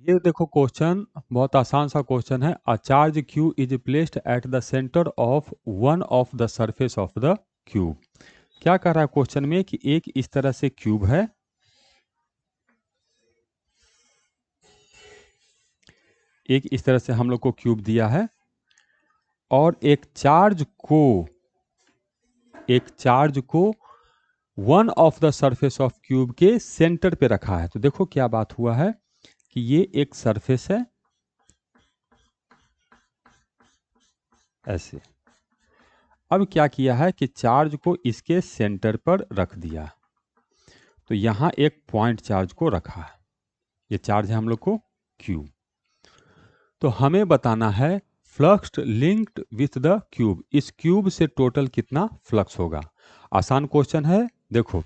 ये देखो क्वेश्चन बहुत आसान सा क्वेश्चन है। A charge Q is placed at the centre of one of the surface of the cube. क्या कह रहा है क्वेश्चन में कि एक इस तरह से क्यूब है, एक इस तरह से हम लोग को क्यूब दिया है और एक चार्ज को one of the surface of cube के सेंटर पे रखा है। तो देखो क्या बात हुआ है कि ये एक सरफेस है ऐसे। अब क्या किया है कि चार्ज को इसके सेंटर पर रख दिया, तो यहां एक पॉइंट चार्ज को रखा है। ये चार्ज है हम लोग को क्यू। तो हमें बताना है flux linked with the cube. इस क्यूब से टोटल कितना फ्लक्स होगा। आसान क्वेश्चन है। देखो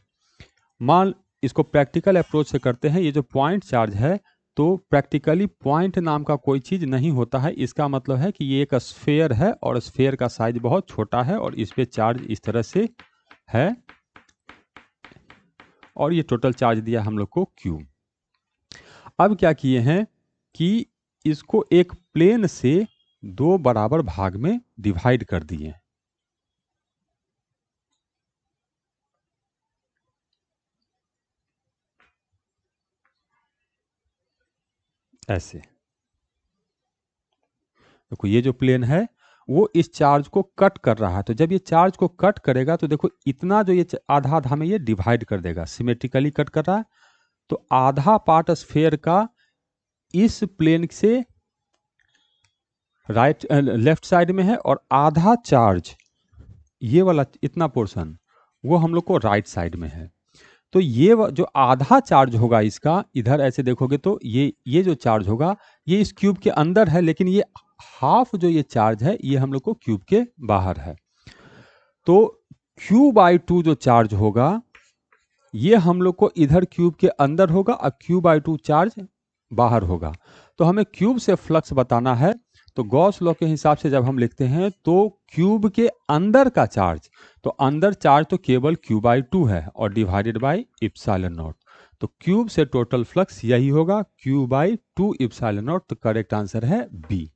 मान इसको प्रैक्टिकल अप्रोच से करते हैं। ये जो पॉइंट चार्ज है, तो प्रैक्टिकली पॉइंट नाम का कोई चीज नहीं होता है। इसका मतलब है कि ये एक स्फेयर है और स्फेयर का साइज बहुत छोटा है और इस पे चार्ज इस तरह से है और ये टोटल चार्ज दिया हम लोग को क्यू। अब क्या किए हैं कि इसको एक प्लेन से दो बराबर भाग में डिवाइड कर दिए ऐसे। देखो ये जो प्लेन है वो इस चार्ज को कट कर रहा है। तो जब ये चार्ज को कट करेगा तो देखो इतना जो ये आधा आधा में ये डिवाइड कर देगा, सिमेट्रिकली कट कर रहा है। तो आधा पार्ट स्फेयर का इस प्लेन से राइट लेफ्ट साइड में है और आधा चार्ज ये वाला इतना पोर्शन वो हम लोग को राइट साइड में है। तो ये जो आधा चार्ज होगा इसका, इधर ऐसे देखोगे तो ये जो चार्ज होगा ये इस क्यूब के अंदर है, लेकिन ये हाफ जो ये चार्ज है ये हम लोग को क्यूब के बाहर है। तो Q/2 जो चार्ज होगा ये हम लोग को इधर क्यूब के अंदर होगा और Q/2 चार्ज बाहर होगा। तो हमें क्यूब से फ्लक्स बताना है। तो गॉस लॉ के हिसाब से जब हम लिखते हैं तो क्यूब के अंदर का चार्ज, तो अंदर चार्ज तो केवल Q/2 है और डिवाइडेड बाई इप्सिलॉन नॉट। तो क्यूब से टोटल फ्लक्स यही होगा Q/2 इप्सिलॉन नॉट। तो करेक्ट आंसर है बी।